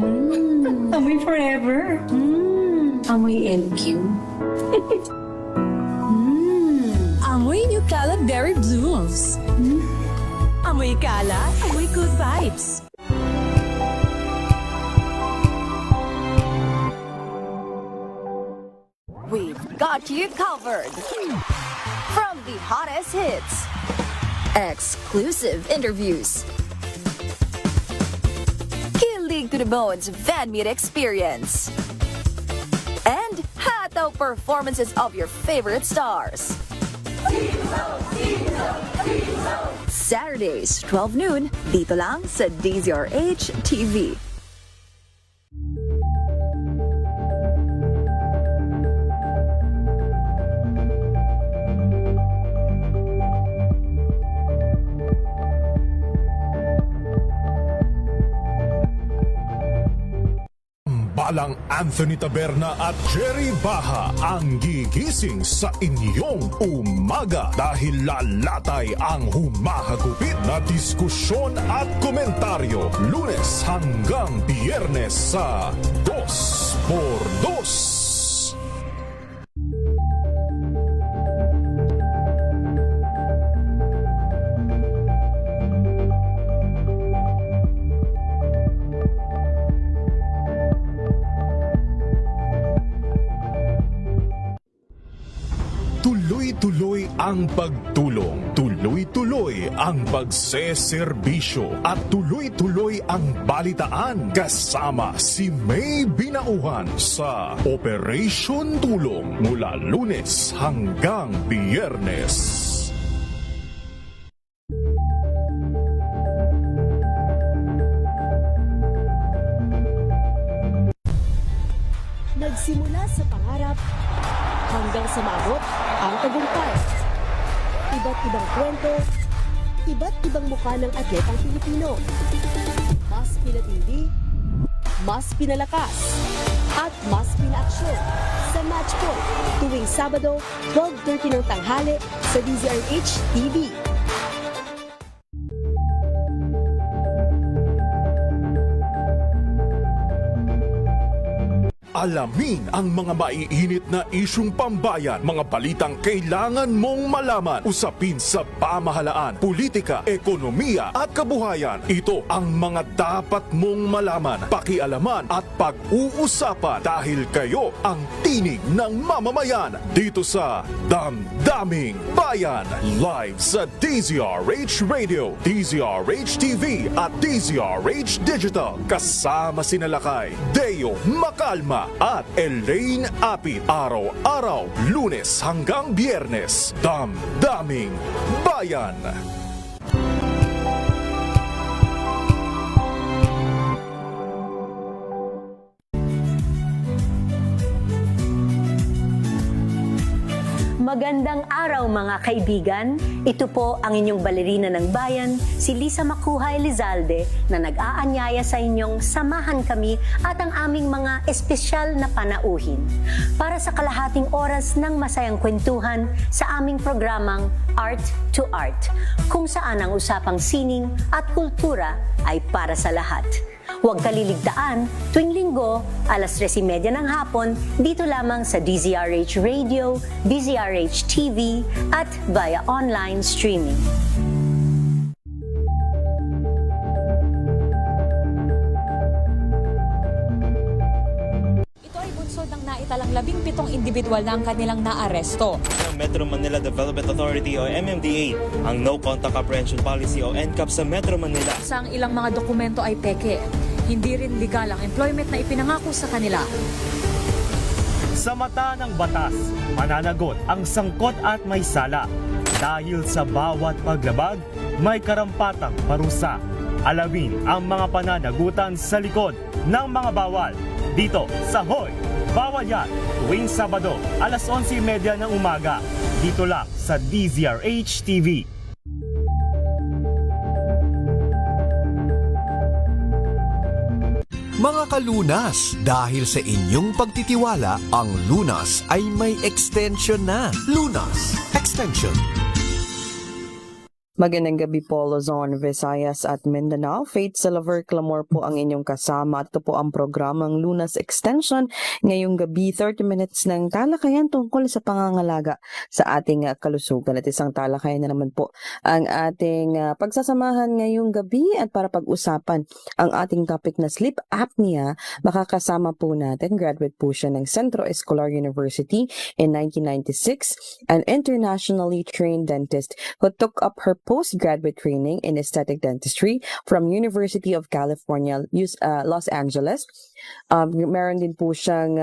Amoy forever. Amoy LQ. Amoy Nutella Berry Blooms. Amoy kalat, amoy good vibes. We've got you covered. From the hottest hits, exclusive interviews, kilig to the bones fan meet experience, and hataw performances of your favorite stars. Saturdays, 12 noon, dito lang sa DZRH TV. Balang Anthony Taberna at Jerry Baha ang gigising sa inyong umaga dahil lalatay ang humahagupit na diskusyon at komentaryo Lunes hanggang Biyernes sa 2x2. Tuloy-tuloy ang pagtulong, tuloy-tuloy ang pagseserbisyo at tuloy-tuloy ang balitaan kasama si May Binauhan sa Operation Tulong mula Lunes hanggang Biyernes. Nagsimula sa pangarap hanggang sa maabot ang tagumpay. Iba't ibang kwento, iba't ibang mukha ng atletang Pilipino. Mas pinatindi, mas pinalakas, at mas pinaaksyon sa Match Point tuwing Sabado, 12:30 ng tanghali sa DZRH TV. Alamin ang mga maiinit na isyung pambayan, mga balitang kailangan mong malaman, usapin sa pamahalaan, politika, ekonomiya at kabuhayan. Ito ang mga dapat mong malaman, pakialaman at pag-uusapan dahil kayo ang tinig ng mamamayan dito sa Damdaming Bayan. Live sa DZRH Radio, DZRH TV at DZRH Digital. Kasama si Nalakay, Deo Macalma at Elaine Apit. Araw-araw, Lunes hanggang Biyernes. Damdaming Bayan. Magandang araw mga kaibigan. Ito po ang inyong balerina ng bayan, si Lisa Macuha Elizalde, na nag-aanyaya sa inyong samahan kami at ang aming mga espesyal na panauhin para sa kalahating oras ng masayang kwentuhan sa aming programang Art to Art, kung saan ang usapang sining at kultura ay para sa lahat. Huwag kaliligtaan, tuwing linggo, alas 3:30 ng hapon, dito lamang sa DZRH Radio, DZRH TV, at via online streaming. Ito ay bunsod ng naitalang 17 individual na ang kanilang naaresto. Ng Metro Manila Development Authority o MMDA ang No Contact Apprehension Policy o NCAP sa Metro Manila. Sa ang ilang mga dokumento ay peke. Hindi rin legal ang employment na ipinangako sa kanila. Sa mata ng batas, mananagot ang sangkot at may sala. Dahil sa bawat paglabag, may karampatang parusa. Alamin ang mga pananagutan sa likod ng mga bawal. Dito sa Hoy! Bawal Yan! Tuwing Sabado, alas 11:30 ng umaga. Dito lang sa DZRH TV. Mga kalunas, dahil sa inyong pagtitiwala, ang Lunas ay may extension na. Lunas Extension. Magandang gabi po, Luzon, Visayas at Mindanao. Faith Silver Clamor po ang inyong kasama. Ito po ang programang Lunas Extension. Ngayong gabi, 30 minutes ng talakayan tungkol sa pangangalaga sa ating kalusugan. At isang talakayan na naman po ang ating pagsasamahan ngayong gabi. At para pag-usapan ang ating topic na sleep apnea, makakasama po natin, graduate po siya ng Centro Escolar University in 1996, an internationally trained dentist who took up her postgraduate training in aesthetic dentistry from University of California, Los Angeles. Meron din po siyang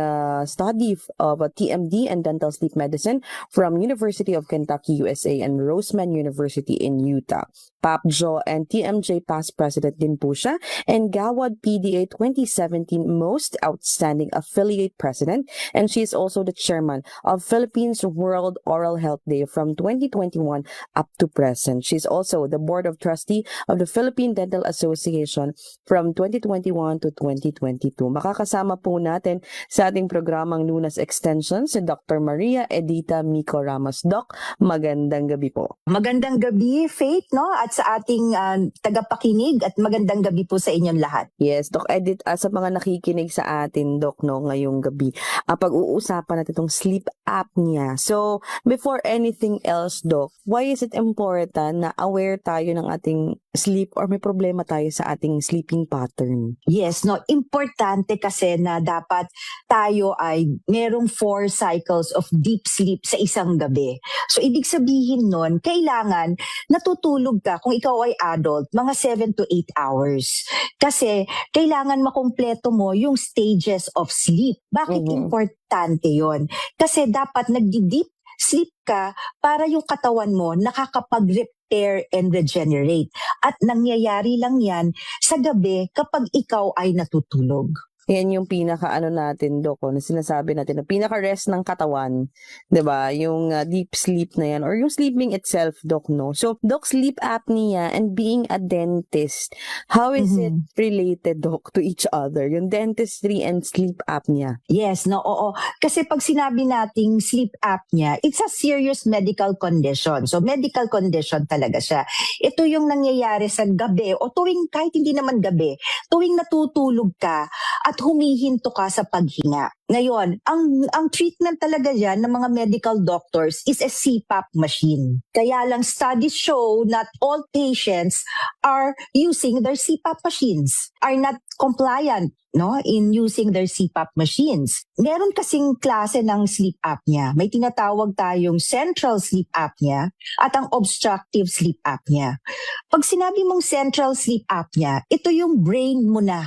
study of TMD and dental sleep medicine from University of Kentucky, USA and Roseman University in Utah. PAPJO and TMJ past president din po siya, and Gawad PDA 2017 Most Outstanding Affiliate President, and she is also the chairman of Philippines World Oral Health Day from 2021 up to present. She's also the board of trustee of the Philippine Dental Association from 2021 to 2022. Makakasama po natin sa ating programang Lunas Extension si Dr. Maria Edita Mico Ramos. Doc, magandang gabi po. Magandang gabi, Faith, no? At sa ating tagapakinig, at magandang gabi po sa inyong lahat. Yes, Doc Edit, sa mga nakikinig sa atin, Doc, no, ngayong gabi, pag-uusapan natin itong sleep apnea. So, before anything else, Doc, why is it important na aware tayo ng ating sleep or may problema tayo sa ating sleeping pattern? Yes, no, importante kasi na dapat tayo ay merong 4 cycles of deep sleep sa isang gabi. So, ibig sabihin nun, kailangan natutulog ka, kung ikaw ay adult, mga 7 to 8 hours. Kasi, kailangan makumpleto mo yung stages of sleep. Bakit importante yon? Kasi dapat nagdi-deep sleep ka para yung katawan mo nakakapag-repair and regenerate. At nangyayari lang yan sa gabi kapag ikaw ay natutulog. Yan yung pinaka-ano natin, Doc, na sinasabi natin, na pinaka-rest ng katawan, 'di ba? Yung deep sleep na yan, or yung sleeping itself, Doc, no? So, Doc, sleep apnea and being a dentist, how is it related, Doc, to each other? Yung dentistry and sleep apnea? Yes, no, oo. Kasi pag sinabi nating sleep apnea, it's a serious medical condition. So, medical condition talaga siya. Ito yung nangyayari sa gabi, o tuwing, kahit hindi naman gabi, tuwing natutulog ka, at humihinto ka sa paghinga. Ngayon, ang treatment talaga yan ng mga medical doctors is a CPAP machine. Kaya lang studies show not all patients are using their CPAP machines, are not compliant, no, in using their CPAP machines. Meron kasing klase ng sleep apnea. May tinatawag tayong central sleep apnea at ang obstructive sleep apnea. Pag sinabi mong central sleep apnea, ito yung brain mo na.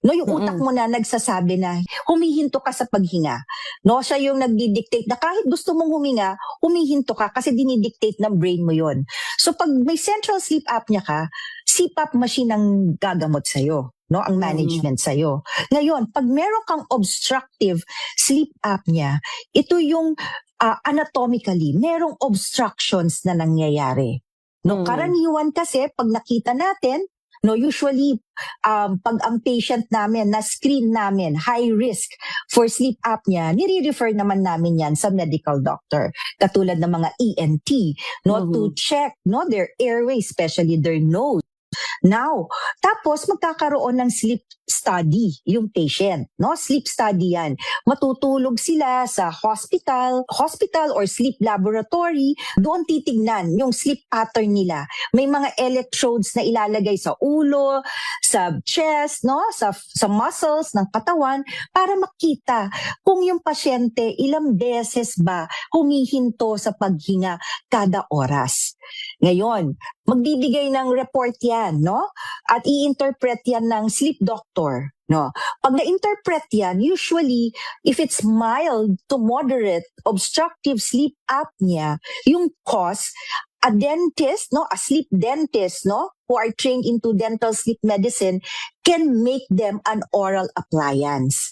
No, yung utak mo na nagsasabi na humihinto ka sa paghinga. No, siya yung nagdi-dictate na kahit gusto mong huminga, humihinto ka kasi dinidictate ng brain mo yon. So pag may central sleep apnea ka, CPAP machine ang gagamot sa'yo. No, ang management sa'yo. Ngayon, pag meron kang obstructive sleep apnea, ito yung anatomically, merong obstructions na nangyayari. No, karaniwan kasi pag nakita natin, no, usually, pag ang patient namin, na-screen namin, high risk for sleep apnea, nire-refer naman namin yan sa medical doctor. Katulad ng mga ENT, no, to check, no, their airway, especially their nose. Now, tapos magkakaroon ng sleep study yung patient, no? Sleep study yan. Matutulog sila sa hospital or sleep laboratory. Doon titignan yung sleep pattern nila. May mga electrodes na ilalagay sa ulo, sa chest, no? Sa muscles ng katawan para makita kung yung pasyente ilang beses ba humihinto sa paghinga kada oras. Ngayon, magbibigay ng report yan, no? At i-interpret yan ng sleep doctor, no? Pag na-interpret yan, usually, if it's mild to moderate obstructive sleep apnea, yung cause, a dentist, no, a sleep dentist, no, who are trained into dental sleep medicine can make them an oral appliance.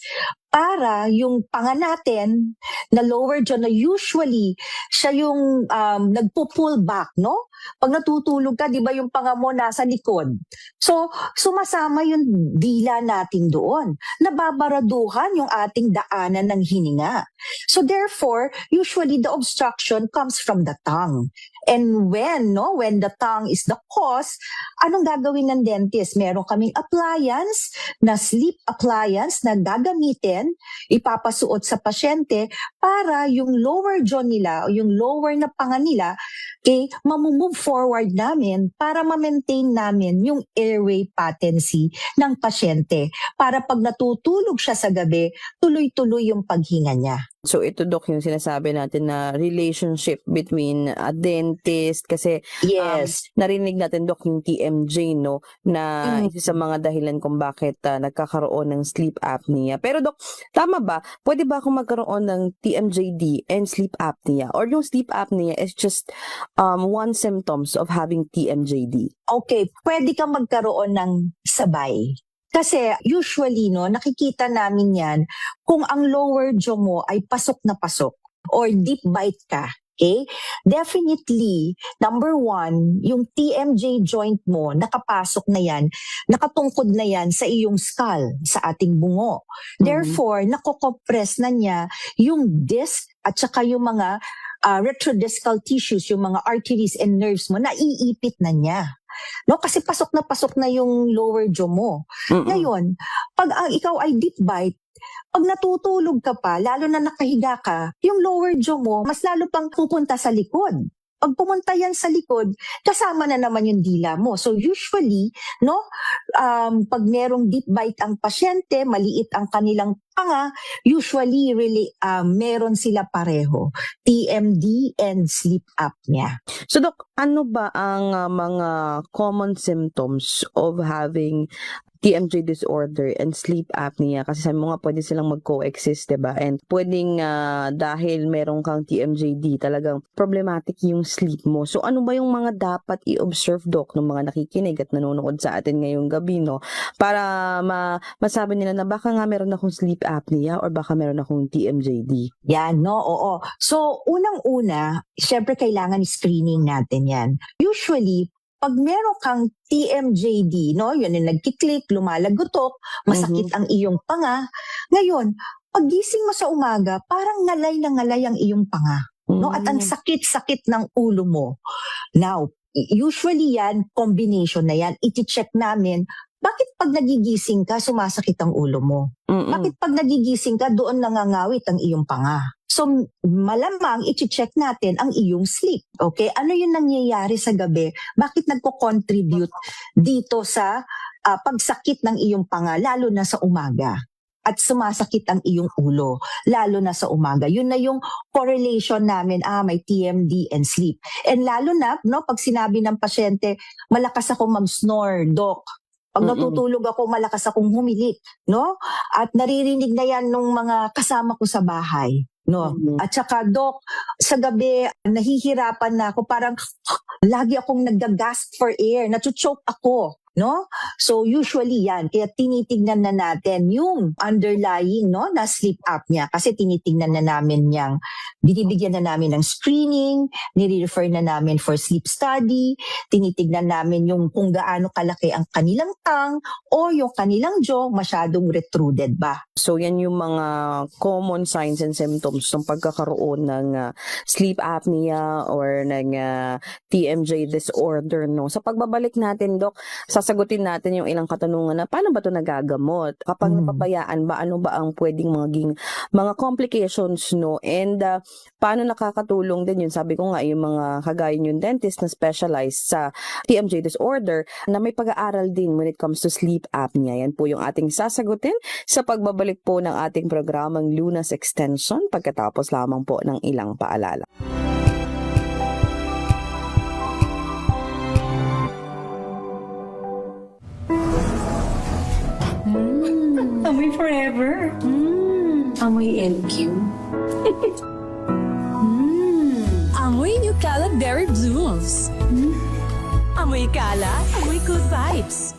para yung panga natin na lower jaw na usually siya yung nagpo-pull back, no? Pag natutulog ka, di ba yung panga mo nasa likod? So, sumasama yung dila natin doon. Nababaraduhan yung ating daanan ng hininga. So therefore, usually the obstruction comes from the tongue. And when the tongue is the cause, anong gagawin ng dentist? Meron kaming appliance na sleep appliance na gagamitin, ipapasuot sa pasyente para yung lower jaw nila o yung lower na panga nila, mamumove forward namin para ma-maintain namin yung airway patency ng pasyente. Para pag natutulog siya sa gabi, tuloy-tuloy yung paghinga niya. So ito, Doc, yung sinasabi natin na relationship between a dentist kasi Yes. narinig natin, Doc, yung TMJ, no, na isa sa mga dahilan kung bakit nagkakaroon ng sleep apnea. Pero Doc, tama ba? Pwede ba akong magkaroon ng TMJD and sleep apnea? Or yung sleep apnea is just one symptoms of having TMJD? Okay, pwede kang magkaroon ng sabay. Kasi usually, nakikita namin yan kung ang lower jaw mo ay pasok na pasok or deep bite ka. Okay? Definitely, number one, yung TMJ joint mo, nakapasok na yan, nakatungkod na yan sa iyong skull, sa ating bungo. Therefore, nakokompress na niya yung disc at saka yung mga retrodiscal tissues, yung mga arteries and nerves mo, naiipit na niya. No, kasi pasok na yung lower jaw mo. Ngayon, pag ikaw ay deep bite, pag natutulog ka pa, lalo na nakahiga ka, yung lower jaw mo, mas lalo pang pupunta sa likod. Pag pumunta yan sa likod, kasama na naman yung dila mo. So usually, pag merong deep bite ang pasyente, maliit ang kanilang panga, usually meron sila pareho, TMD and sleep apnea. So Doc, ano ba ang mga common symptoms of having TMJ disorder and sleep apnea? Kasi sabi mo nga, pwede silang mag-coexist, diba? And pwedeng dahil meron kang TMJD, talagang problematic yung sleep mo. So ano ba yung mga dapat i-observe, Doc, ng mga nakikinig at nanonood sa atin ngayong gabi, no? Para masabi nila na baka nga meron akong sleep apnea or baka meron akong TMJD. Yan, oo. So, unang-una, syempre kailangan screening natin yan. Usually, pag meron kang TMJD, yun yung nagkiklik, lumalagotok, masakit ang iyong panga. Ngayon, paggising mo sa umaga, parang ngalay na ngalay ang iyong panga. At ang sakit-sakit ng ulo mo. Now, usually yan, combination na yan. Iti-check namin, bakit pag nagigising ka, sumasakit ang ulo mo? Bakit pag nagigising ka, doon nangangawit ang iyong panga? So, malamang i-check natin ang iyong sleep. Okay? Ano yung nangyayari sa gabi? Bakit nagko-contribute dito sa pagsakit ng iyong panga, lalo na sa umaga? At sumasakit ang iyong ulo, lalo na sa umaga. Yun na yung correlation namin, may TMD and sleep. And lalo na, pag sinabi ng pasyente, malakas ako mag-snore, Doc. Pag natutulog ako, malakas akong humilik, At naririnig na yan ng mga kasama ko sa bahay. At saka, Doc, sa gabi, nahihirapan na ako. Parang lagi akong nag-gasp for air. Nacho-choke ako. So usually yan, kaya tinitignan na natin yung underlying na sleep apnea kasi tinitignan na namin yang binibigyan na namin ng screening, nire-refer na namin for sleep study, tinitignan namin yung kung gaano kalaki ang kanilang tongue o yung kanilang jaw masyadong retruded ba. So yan yung mga common signs and symptoms ng pagkakaroon ng sleep apnea or ng TMJ disorder. Sa pagbabalik natin, Doc, sasagutin natin yung ilang katanungan na paano ba ito nagagamot? Kapag napabayaan ba, ano ba ang pwedeng maging mga complications, And paano nakakatulong din yun? Sabi ko nga, yung mga kagaya yung dentist na specialized sa TMJ disorder na may pag-aaral din when it comes to sleep apnea. Yan po yung ating sasagutin sa pagbabalik po ng ating programang Lunas Extension pagkatapos lamang po ng ilang paalala. Amoy forever. Amoy LQ. Amoy New Caleb Berry Blooms. Amoy kala, amoy good vibes.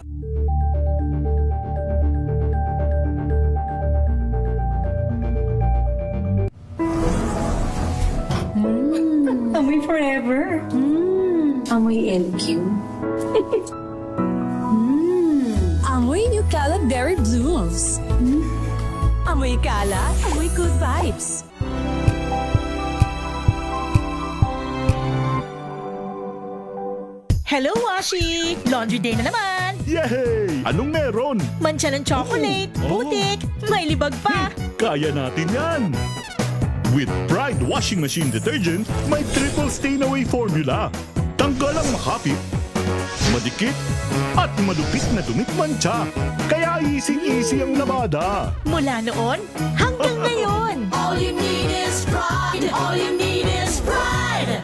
Amoy LQ. Amoy New Cala Berry Blooms. Amoy Cala, amoy good vibes. Hello, Washi! Laundry day na naman! Yay! Anong meron? Mancha ng chocolate, Oh. putik, may libag pa! Kaya natin yan! With Pride Washing Machine Detergent, may triple stain-away formula. Tanggal ang makapit, madikit, at madupit na dumit mancha. Kaya easy-easy ang labada. Mula noon hanggang ngayon! All you need is pride. All you need is pride.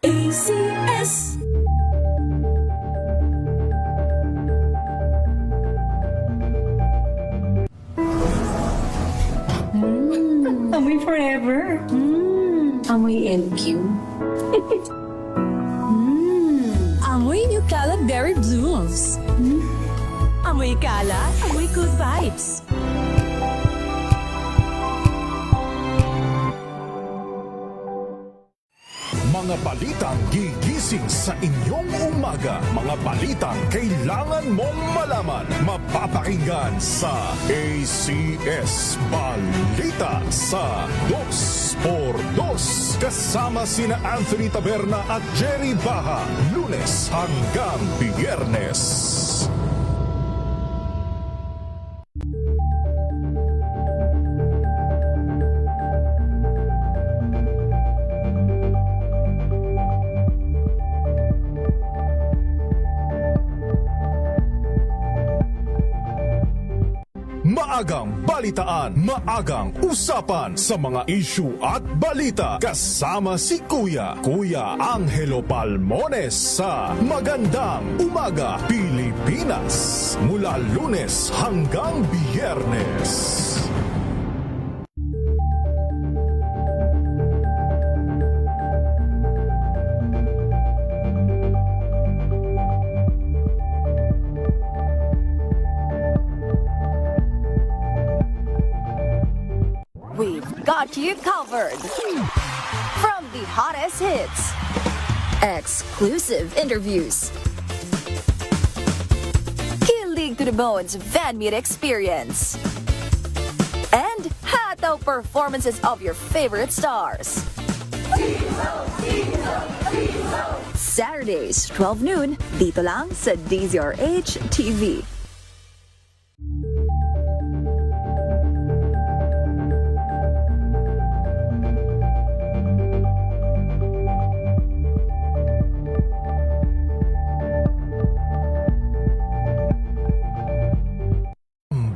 ACS. Amoy forever. Amoy LQ. Amoy New Cala Berry Blooms. Amoy Cala, amoy good vibes. Mga balitang gigising sa inyong umaga. Mga balitang kailangan mong malaman. Mapapakinggan sa ACS Balita sa 2x2. Kasama sina Anthony Taberna at Jerry Baha. Lunes hanggang Biyernes. Maagang balitaan, maagang usapan sa mga issue at balita. Kasama si Kuya Angelo Palmones sa Magandang Umaga Pilipinas. Mula Lunes hanggang Biyernes. We've got you covered. From the hottest hits, exclusive interviews, kilig to the bones fan meet experience, and hataw performances of your favorite stars. Saturdays, 12 noon, dito lang sa DZRH TV.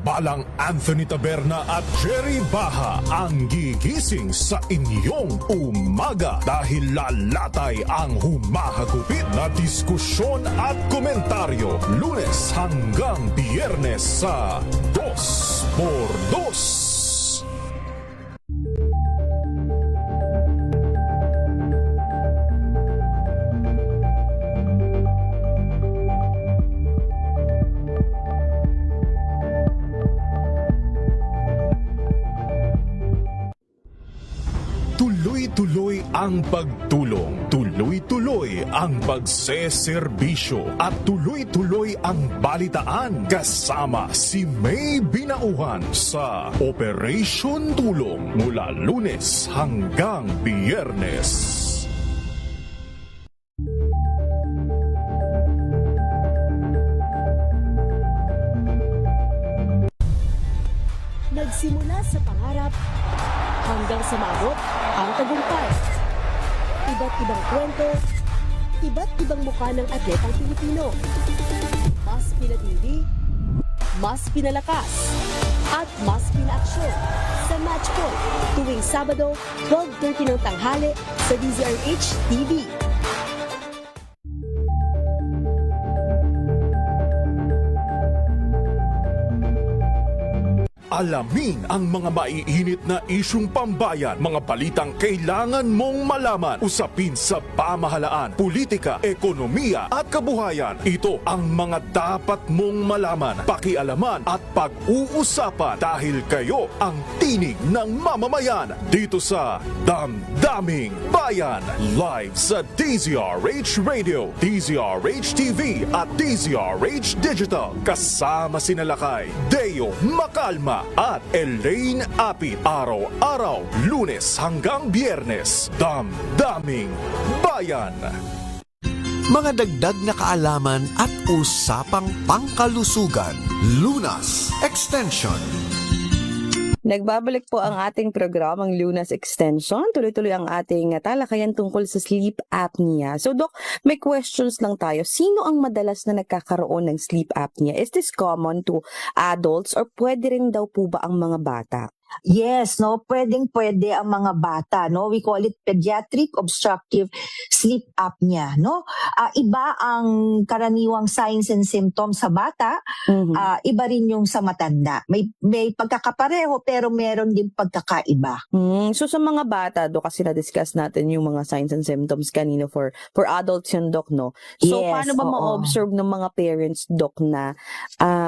Balang Anthony Taberna at Jerry Baha ang gigising sa inyong umaga dahil lalatay ang humahagupit na diskusyon at komentaryo. Lunes hanggang Biyernes sa 2x2. Tuloy-tuloy ang pagtulong, tuloy-tuloy ang pagseserbisyo at tuloy-tuloy ang balitaan kasama si May Binauhan sa Operation Tulong mula Lunes hanggang Biyernes. Nagsimula sa pangarap hanggang sa maabot ang tagumpay. Iba't ibang kwento, iba't ibang mukha ng atletang Pilipino. Mas pinatindi, mas pinalakas, at mas pinaaksyon sa Match Point tuwing Sabado, 12:30 ng tanghali sa DZRH TV. Alamin ang mga maiinit na isyung pambayan, mga balitang kailangan mong malaman, usapin sa pamahalaan, politika, ekonomiya at kabuhayan. Ito ang mga dapat mong malaman, pakialaman at pag-uusapan dahil kayo ang tinig ng mamamayan dito sa Damdaming Bayan. Live sa DZRH Radio, DZRH TV at DZRH Digital. Kasama sina Lakay, Deo Makalma at Elaine Apit. Araw-araw, Lunes hanggang Biyernes. Damdaming Bayan. Mga dagdag na kaalaman at usapang pangkalusugan. Lunas Extension. Nagbabalik po ang ating programang Lunas Extension. Tuloy-tuloy ang ating talakayan tungkol sa sleep apnea. So, Doc, may questions lang tayo. Sino ang madalas na nagkakaroon ng sleep apnea? Is this common to adults or pwede rin daw po ba ang mga bata? Yes, no, pwedeng-pwede ang mga bata, no. We call it pediatric obstructive sleep apnea, no. Iba ang karaniwang signs and symptoms sa bata, iba rin yung sa matanda. May pagkakapareho pero meron din pagkakaiba. So sa mga bata, do kasi na-discuss natin yung mga signs and symptoms kanino for adults yun, Doc, no. So Yes, paano ba oo. ma-observe ng mga parents, Doc, na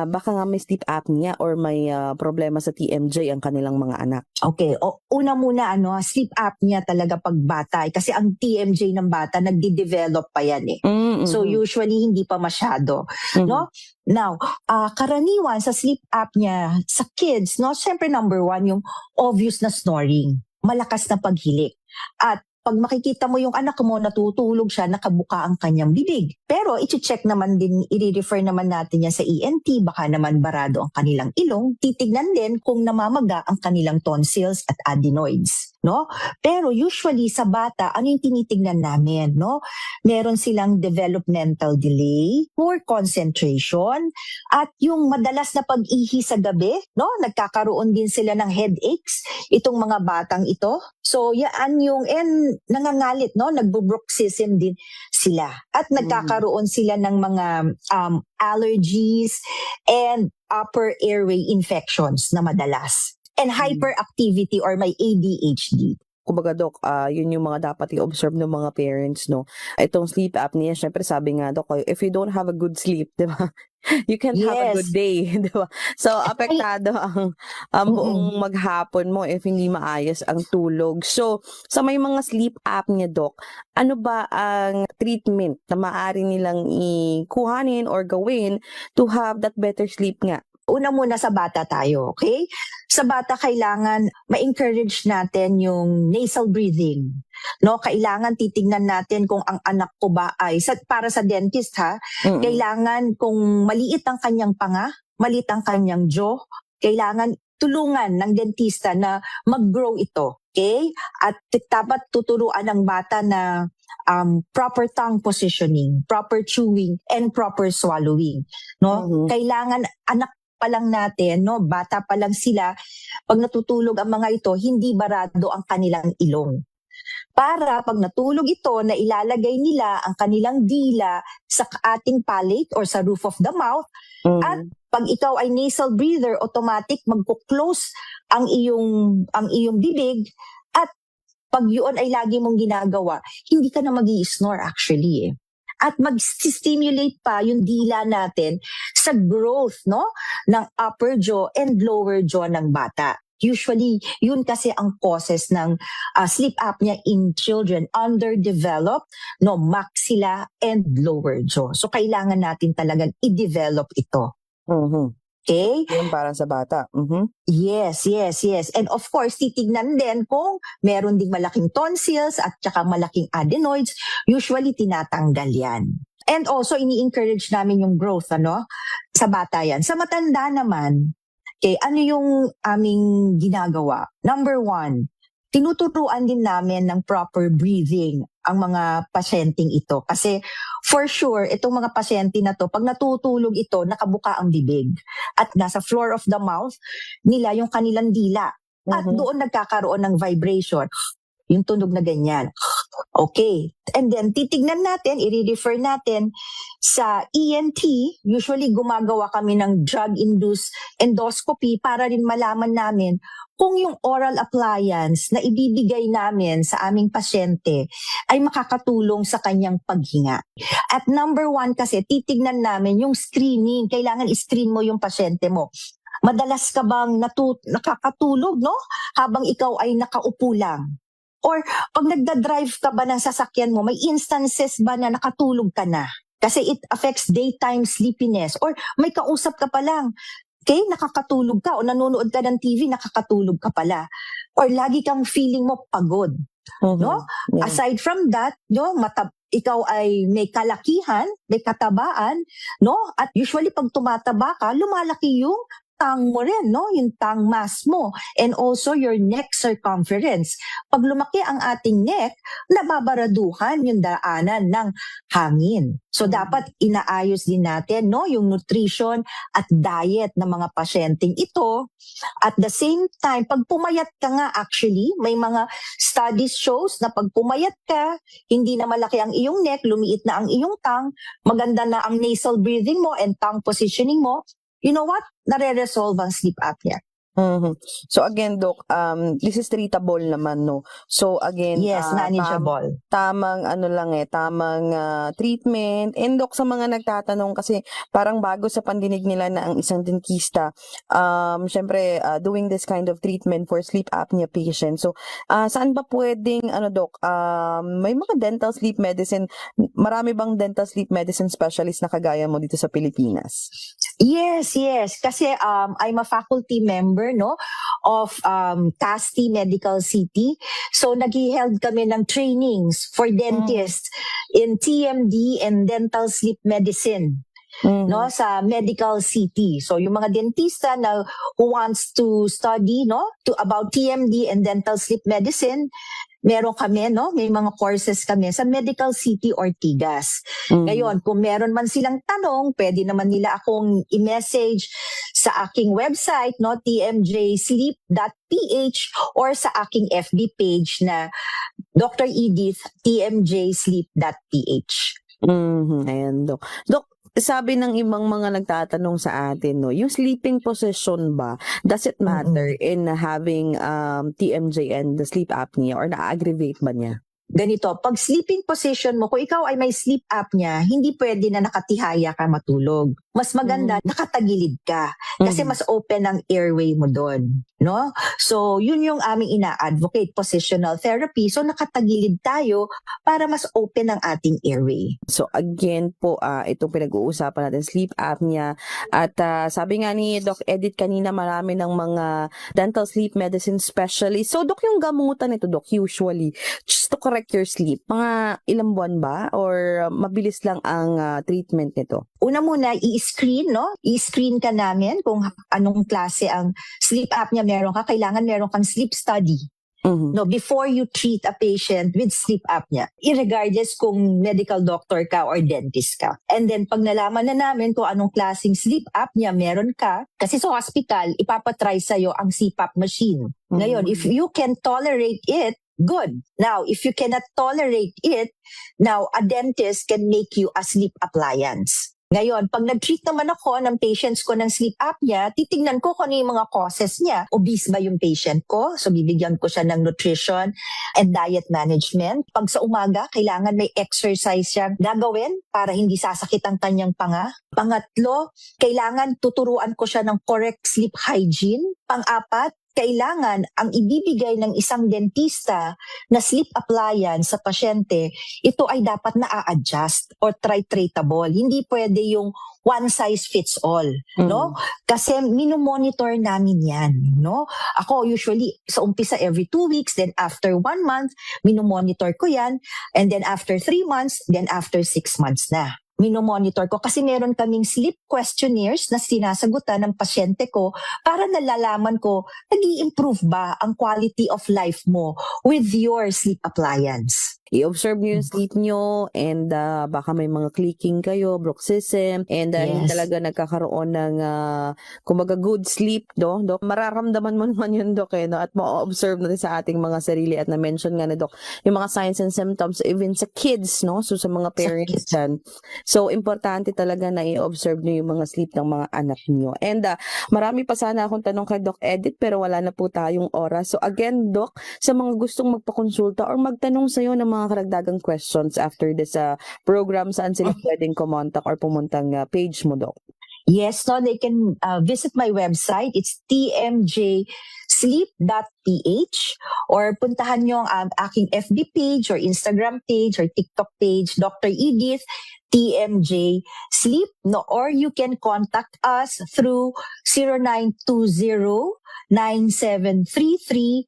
baka nga may sleep apnea or may problema sa TMJ ang kanilang mga anak? Okay, una muna sleep apnea talaga pag bata kasi ang TMJ ng bata nagde-develop pa yan eh. So usually hindi pa masyado, no? Now, karaniwan sa sleep apnea sa kids, no, syempre number 1 yung obvious na snoring, malakas na paghilik. At pag makikita mo yung anak mo natutulog siya, nakabuka ang kanyang bibig. Pero i-check naman din, i-refer naman natin yan sa ENT, baka naman barado ang kanilang ilong. Titignan din kung namamaga ang kanilang tonsils at adenoids, no? Pero usually sa bata, ano yung tinitignan namin, no? Meron silang developmental delay, poor concentration, at yung madalas na pag-ihi sa gabi, no? Nagkakaroon din sila ng headaches, itong mga batang ito. So, yan yung, nangangalit, no? Nagbo-bruxism din sila. At nagkakaroon sila ng mga allergies and upper airway infections na madalas. And hyperactivity or may ADHD. Kumbaga, Doc, yun yung mga dapat i-observe ng mga parents, no? Itong sleep apnea, syempre sabi nga, Doc, if you don't have a good sleep, di ba? You can't have a good day, di ba? So, apektado ang buong maghapon mo if hindi maayos ang tulog. So, sa may mga sleep apnea, Doc, ano ba ang treatment na maaari nilang ikuhanin or gawin to have that better sleep nga? Una muna sa bata tayo, okay? Sa bata, kailangan ma-encourage natin yung nasal breathing. No, kailangan titingnan natin kung ang anak ko ba ay, para sa dentist ha, kailangan kung maliit ang kanyang panga, maliit ang kanyang jaw, kailangan tulungan ng dentista na mag-grow ito. Okay? At dapat tuturuan ng bata na proper tongue positioning, proper chewing, and proper swallowing. No? Kailangan anak pa lang natin, no, bata pa lang sila, pag natutulog ang mga ito, hindi barado ang kanilang ilong. Para pag natulog ito, na ilalagay nila ang kanilang dila sa ating palate or sa roof of the mouth, at pag ikaw ay nasal breather, automatic magko-close ang iyong bibig, at pag yun ay lagi mong ginagawa, hindi ka na mag-i-snore actually eh. At mag-stimulate pa yung dila natin sa growth, no, ng upper jaw and lower jaw ng bata. Usually, yun kasi ang causes ng sleep apnea in children, underdeveloped, no, maxilla and lower jaw. So, kailangan natin talagang i-develop ito. Okay? Yun para sa bata. Yes. And of course, titignan din kung meron ding malaking tonsils at saka malaking adenoids. Usually, tinatanggal yan. And also, ini-encourage namin yung growth, sa bata yan. Sa matanda naman, okay, ano yung aming ginagawa? Number 1, tinuturuan din namin ng proper breathing ang mga pasyenteng ito. Kasi for sure, itong mga pasyente na to, pag natutulog ito, nakabuka ang bibig. At nasa floor of the mouth nila yung kanilang dila. At doon nagkakaroon ng vibration. Yung tunog na ganyan. Okay. And then titignan natin, i-refer natin sa ENT. Usually gumagawa kami ng drug-induced endoscopy para rin malaman namin kung yung oral appliance na ibibigay namin sa aming pasyente ay makakatulong sa kanyang paghinga. At number 1 kasi, titignan namin yung screening. Kailangan i-screen mo yung pasyente mo. Madalas ka bang nakakatulog, no? Habang ikaw ay nakaupo lang? Or pag nagda-drive ka ba ng sasakyan mo, may instances ba na nakatulog ka na? Kasi it affects daytime sleepiness. Or may kausap ka pa lang, okay, nakakatulog ka. O nanonood ka ng TV, nakakatulog ka pala. Or lagi kang feeling mo pagod. No? Yeah. Aside from that, no, ikaw ay may kalakihan, may katabaan, no? At usually pag tumataba ka, lumalaki yung tang mo rin, no? Yung tang mass mo. And also your neck circumference. Pag lumaki ang ating neck, nababaraduhan yung daanan ng hangin. So dapat inaayos din natin, no? Yung nutrition at diet ng mga pasyenteng ito. At the same time, pag pumayat ka nga actually, may mga studies shows na pag pumayat ka, hindi na malaki ang iyong neck, lumiit na ang iyong tang, maganda na ang nasal breathing mo and tongue positioning mo, you know what? Nare-resolve ang sleep apnea. So again, Doc, this is treatable naman, no? So again, yes, manageable. Tamang treatment. And Doc, sa mga nagtatanong kasi parang bago sa pandinig nila na ang isang dentista, syempre doing this kind of treatment for sleep apnea patients. So saan ba pwedeng, Doc, may mga dental sleep medicine, marami bang dental sleep medicine specialist na kagaya mo dito sa Pilipinas? Yes. Kasi I'm a faculty member, no, of CASTI Medical City. So nag-held kami ng trainings for dentists in TMD and dental sleep medicine. No, sa Medical City. So yung mga dentista na who wants to study, no, about TMD and dental sleep medicine, meron kami, no, may mga courses kami sa Medical City Ortigas. Ngayon, kung meron man silang tanong, pwede naman nila akong i-message sa aking website, no, tmjsleep.ph, or sa aking FB page na Dr. Edith tmjsleep.ph. Ayan, Doc. Doc, sabi ng ibang mga nagtatanong sa atin, no, yung sleeping position ba, does it matter in having TMJ and the sleep apnea, or na-aggravate ba niya? Ganito, pag sleeping position mo, kung ikaw ay may sleep apnea, hindi pwede na nakatihaya ka matulog. Mas maganda, nakatagilid ka. Kasi mas open ang airway mo doon. No? So, yun yung aming ina-advocate, positional therapy. So, nakatagilid tayo para mas open ang ating airway. So, again po, itong pinag-uusapan natin, sleep apnea. At sabi nga ni Doc Edith kanina, marami ng mga dental sleep medicine specialist. So, Doc, yung gamutan nito, Doc, usually, just to correct your sleep, mga ilang buwan ba? Or mabilis lang ang treatment nito? Una muna, i-screen, no? I-screen ka namin kung anong klase ang sleep apnea meron ka. Kailangan meron kang sleep study. No, before you treat a patient with sleep apnea, irregardless kung medical doctor ka or dentist ka. And then, pag nalaman na namin kung anong klaseng sleep apnea meron ka, kasi sa hospital, ipapatry sa'yo ang CPAP machine. Ngayon, if you can tolerate it, good. Now, if you cannot tolerate it, now a dentist can make you a sleep appliance. Ngayon, pag nag-treat naman ako ng patients ko ng sleep apnea, titignan ko kung ano yung mga causes niya. Obese ba yung patient ko? So, bibigyan ko siya ng nutrition and diet management. Pag sa umaga, kailangan may exercise siya gagawin para hindi sasakit ang kanyang panga. Pangatlo, kailangan tuturuan ko siya ng correct sleep hygiene. Pang-apat, kailangan ang ibibigay ng isang dentista na sleep appliance sa pasyente, ito ay dapat na-adjust or titratable. Hindi pwede yung one size fits all, no? Kasi minomonitor namin yan, no? Ako usually sa umpisa every 2 weeks, then after 1 month, minomonitor ko yan, and then after 3 months, then after 6 months na. Minomonitor ko kasi meron kaming sleep questionnaires na sinasagutan ng pasyente ko para nalalaman ko nag-i-improve ba ang quality of life mo with your sleep appliance. i-observe nyo yung sleep nyo and baka may mga clicking kayo, bruxism, and hindi talaga nagkakaroon ng kumbaga good sleep, Dok. Mararamdaman mo naman yun, Dok, no? At ma-observe natin sa ating mga sarili at na-mention nga na, Dok, yung mga signs and symptoms even sa kids, no? So sa mga parents dyan. So importante talaga na i-observe nyo yung mga sleep ng mga anak nyo. And marami pa sana akong tanong kay Doc Edith pero wala na po tayong oras. So again, Doc, sa mga gustong magpakonsulta or magtanong sa'yo ng mga karagdagang questions after this program, saan sila pwedeng kumontak or pumuntang page mo, Doc? Yes, no, they can visit my website. It's tmjsleep.ph or puntahan nyo ang aking FB page or Instagram page or TikTok page, Dr. Edith TMJ Sleep, no, or you can contact us through 0920-9733-658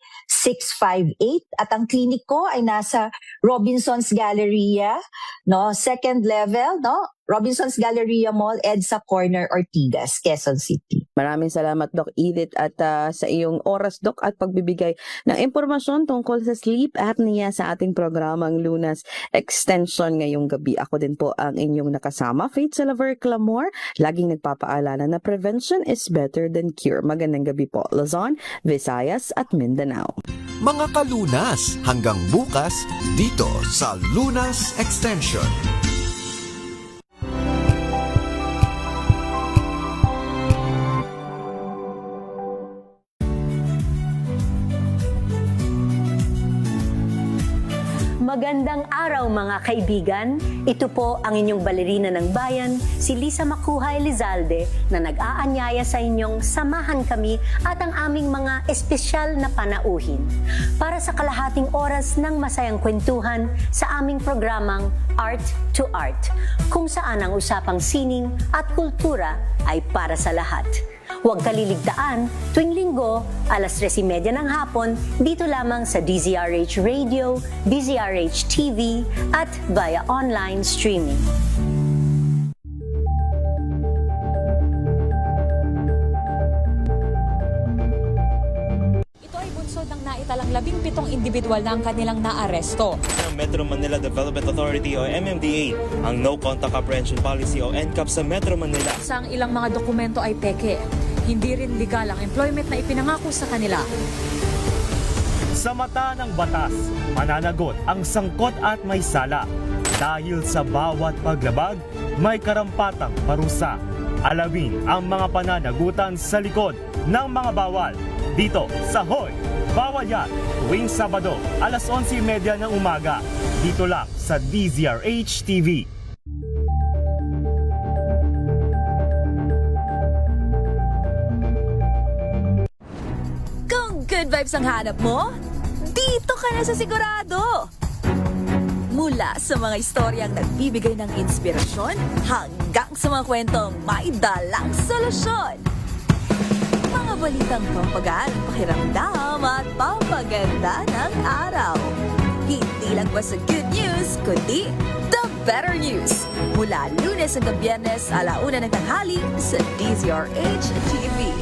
at ang clinic ko ay nasa Robinson's Galleria, no, second level, no, Robinson's Galleria Mall, EDSA Corner, Ortigas, Quezon City. Maraming salamat, Doc Edith, at sa iyong oras, Doc, at pagbibigay ng impormasyon tungkol sa sleep apnea sa ating programang Lunas Extension ngayong gabi. Ako din po ang inyong nakasama, Faith Salaver Clamor, laging nagpapaalala na prevention is better than cure. Magandang gabi po, Luzon, Visayas at Mindanao. Mga kalunas, hanggang bukas dito sa Lunas Extension. Magandang araw mga kaibigan. Ito po ang inyong balerina ng bayan, si Lisa Makuhay Lizalde, na nag-aanyaya sa inyong samahan kami at ang aming mga espesyal na panauhin para sa kalahating oras ng masayang kwentuhan sa aming programang Art to Art, kung saan ang usapang sining at kultura ay para sa lahat. Huwag kaliligtaan, tuwing linggo, alas 3:30 ng hapon, dito lamang sa DZRH Radio, DZRH TV, at via online streaming. Ito ay bunsod ng naitalang 17 individual na ang kanilang naaresto. Ng Metro Manila Development Authority o MMDA ang No Contact Apprehension Policy o NCAP sa Metro Manila. Sa ilang mga dokumento ay peke. Hindi rin legal ang employment na ipinangako sa kanila. Sa mata ng batas, mananagot ang sangkot at may sala. Dahil sa bawat paglabag, may karampatang parusa. Alamin ang mga pananagutan sa likod ng mga bawal. Dito sa Hoy! Bawal Yan! Tuwing Sabado, alas 11:30 ng umaga. Dito lang sa DZRH TV. Good vibes ang hanap mo? Dito ka na sa sigurado! Mula sa mga istoryang nagbibigay ng inspirasyon hanggang sa mga kwentong may dalang solusyon. Mga balitang pampagaan ang pakiramdam at pampaganda ng araw. Hindi lang ba sa good news, kundi the better news. Mula Lunes hanggang Biyernes, 1:00 ng tanghali sa DZRH TV.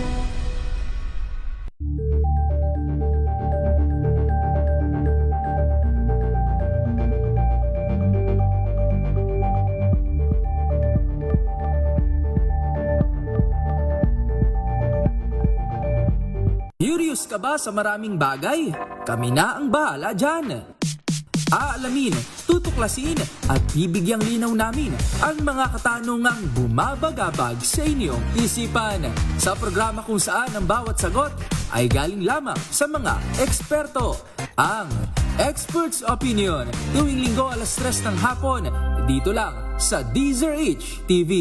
Curious ka ba sa maraming bagay? Kami na ang bahala dyan. Aalamin, tutuklasin at bibigyang linaw namin ang mga katanungang bumabagabag sa inyong isipan. Sa programa kung saan ang bawat sagot ay galing lamang sa mga eksperto. Ang Expert's Opinion, tuwing linggo alas 3 ng hapon, dito lang sa DZRH TV.